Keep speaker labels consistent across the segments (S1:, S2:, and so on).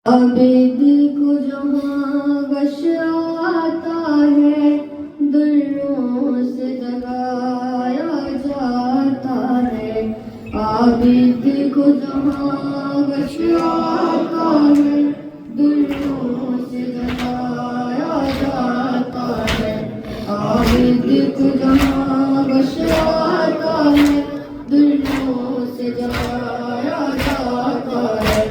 S1: عابد کو جہاں غش آتا ہے دروں سے جگایا جاتا ہے. عابد کو جہاں غش آتا ہے دروں سے جگایا جاتا ہے. عابد کو جہاں غش آتا ہے دروں سے جگایا جاتا ہے.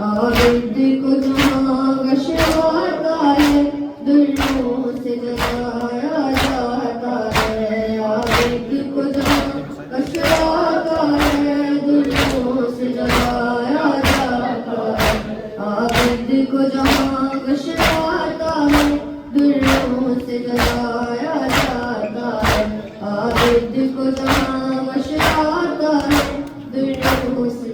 S1: عابد کو جہاں غش آتا ہے دروں سے جگایا جاتا ہے. عابد کو جہاں غش آتا ہے دروں سے جگایا جاتا ہے. عابد کو جہاں غش آتا ہے دروں سے جگایا جاتا ہے. عابد کو جہاں غش آتا ہے دروں سے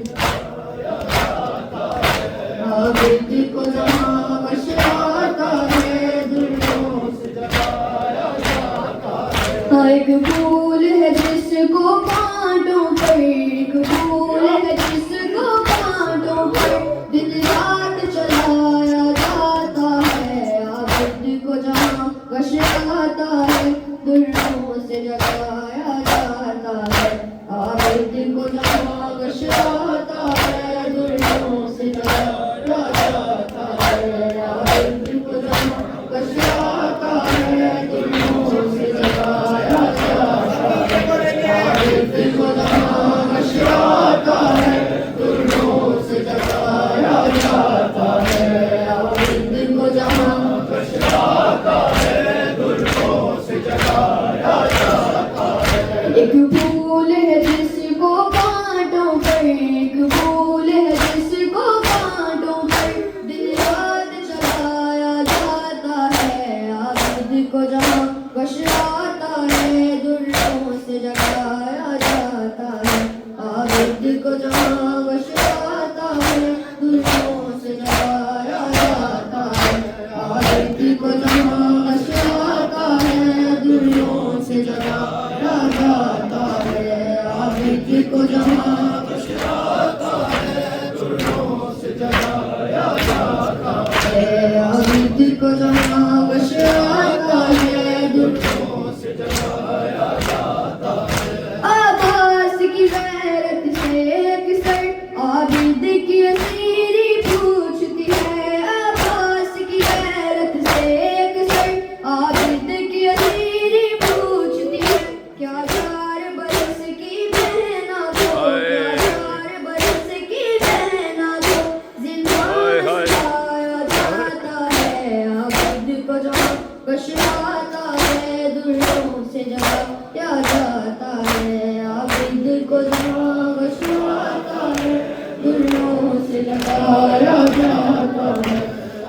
S1: عابد کو جہاں غش آتا ہے دروں سے جگایا جاتا ہے. ایک پھول ہے جس کو کانٹوں پر ایک پھول ہے جس کو کانٹوں پر دن رات چلایا جاتا ہے. عابد کو جہاں غش آتا ہے دروں سے جگایا جاتا ہے. عابد کو جہاں غش آتا ہے دروں سے جگایا جاتا ہے. عابد کو جہاں غش آتا ہے دروں سے جگایا جاتا ہے. عابد کو جہاں غش آتا ہے دروں سے جگایا جاتا ہے. عابد کو جہاں غش آتا ہے دروں سے جگایا جاتا ہے. ایک پھول ہے جس کو کانٹوں پر ایک پھول ہے جس کو کانٹوں پر دن رات چلایا جاتا ہے. عابد کو جہاں غش آتا ہے دروں سے جگایا جاتا ہے. عابد کو جہاں غش آتا ہے دروں سے جگایا جاتا ہے. عابد کو جہاں غش آتا ہے دروں سے جگایا جاتا ہے. عابد کو جہاں غش آتا ہے دروں سے جگایا جاتا ہے. عابد کو جہاں غش آتا ہے دروں سے جگایا جاتا ہے. عباس کی غیرت سے ایک سر عابد کی اسیری پوچھتی ہے. عباس کی غیرت سے ایک سر عابد کی اسیری پوچھتی ہے. کیا 4 برس کی محنت ہو کیا 4 برس کی محنت ہو زندان سجایا جاتا ہے. عابد کو جہاں غش آتا ہے دروں سے جگایا جاتا ہے. عابد کو جہاں غش آتا ہے دروں سے جگایا جاتا ہے.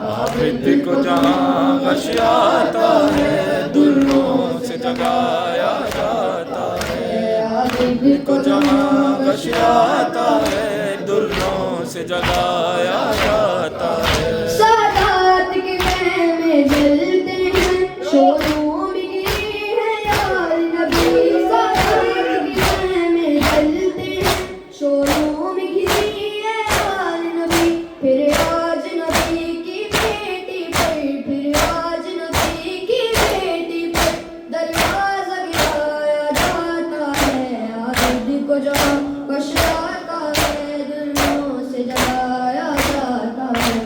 S2: عابد کو جہاں غش آتا ہے دروں سے جگایا جاتا ہے.
S1: عابد
S2: کو جہاں غش آتا ہے دروں سے جگایا جاتا ہے.
S1: سادات کے خیمے جلتے ہیں شوروں میں گری ہے یار نبی. سادات کے خیمے جلتے ہیں شوروں میں گری ہے یار نبی. پھر آج نبی کی بیٹی پر پھر آج نبی کی بیٹی پر دروازہ گرایا جاتا ہے. عابد کو جہاں غش آتا ہے دروں سے جگایا جاتا ہے.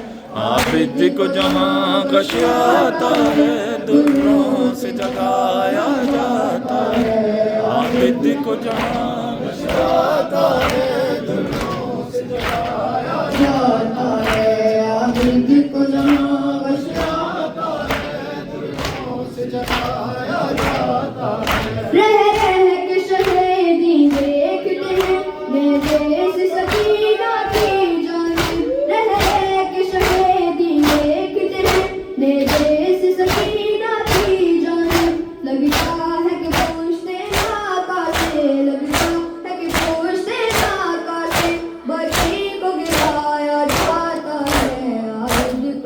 S2: عابد کو جہاں غش آتا ہے دروں سے جگایا جاتا ہے. عابد کو جہاں غش آتا ہے دروں سے جگایا
S1: جاتا ہے. عابد کو جہاں غش آتا ہے
S2: دروں سے جگایا جاتا ہے.
S1: رہ رہ کے شہیدی دیکھتے ہیں نیزے سے سکینہ کی جانب. رہ رہ کے شہیدی دیکھتے ہیں نیزے سے سکینہ کی جانب. لگتا ہے کہ پوچھتے آقا سے لگتا ہے کہ پوچھتے آقا سے بچی کو گرایا جاتا ہے. عابد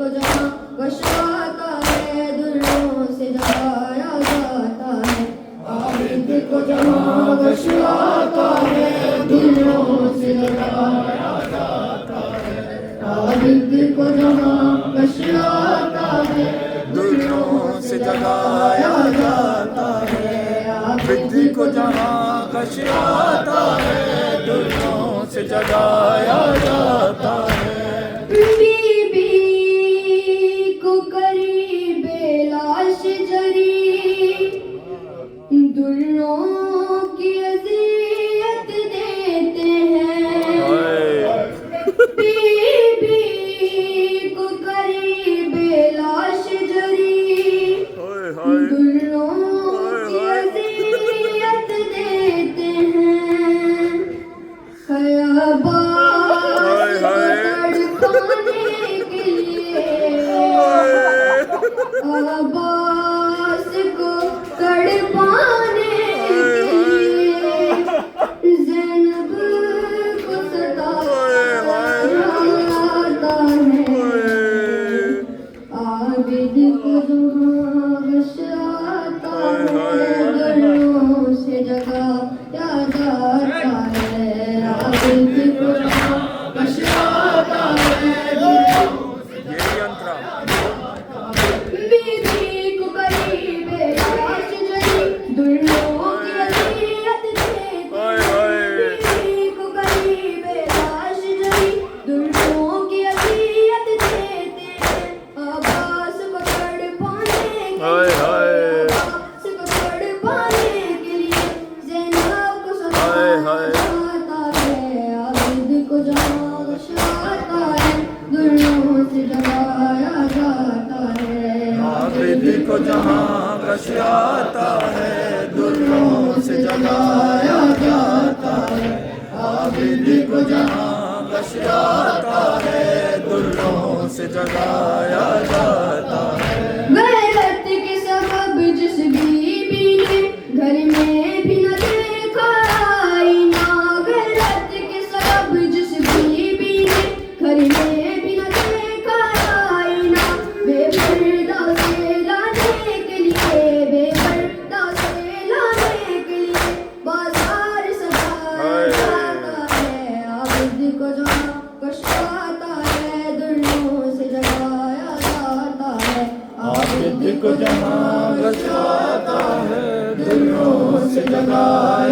S2: غشیاتا ہے دلوں سے جگایا جاتا ہے
S1: بی بی کو قریب لاش جری دلوں کی اذیت دیتے ہیں بی بی کو قریب لاش جری دلوں کی اذیت دیتے ہیں عباس کو تڑپانے کے لیے عباس کو تڑپانے کے لیے زینب کو ستایا جاتا ہے عابد کو جہاں غشاتا ہے گلوں سے جگایا جاتا ہے عابد کو جہاں غشاتا ہے
S2: یہی انترا
S1: بی بی کو قریب لاش جری دلوں کی اذیت دیتے بی بی کو قریب لاش جری دلوں کی اذیت دیتے عباس کو تڑپانے کے لیے عباس کو تڑپانے کے لیے زینب کو ستایا جاتا ہے عابد کو جہاں غشاتا ہے دلوں سے جگایا جاتا ہے
S2: عابد کو جہاں غشیاتا ہے دلوں سے جگایا جاتا ہے عابد کو جہاں غشیاتا ہے دلوں سے جگایا جاتا ہے
S1: غیرت کے سبب جس بی بی نے گھر میں بھی نہ دیکھا آئینہ غیرت کے سبب جس بی بی نے گھر میں بھی نہ دیکھا آئینہ بے پردہ سے لانے کے لیے بے پردہ سے لانے کے لیے بازار سجایا جاتا ہے عابد کو جہاں غشاتا ہے دلوں سے جگایا جاتا ہے
S2: عابد کو جہاں غشاتا ہے دلوں سے جگایا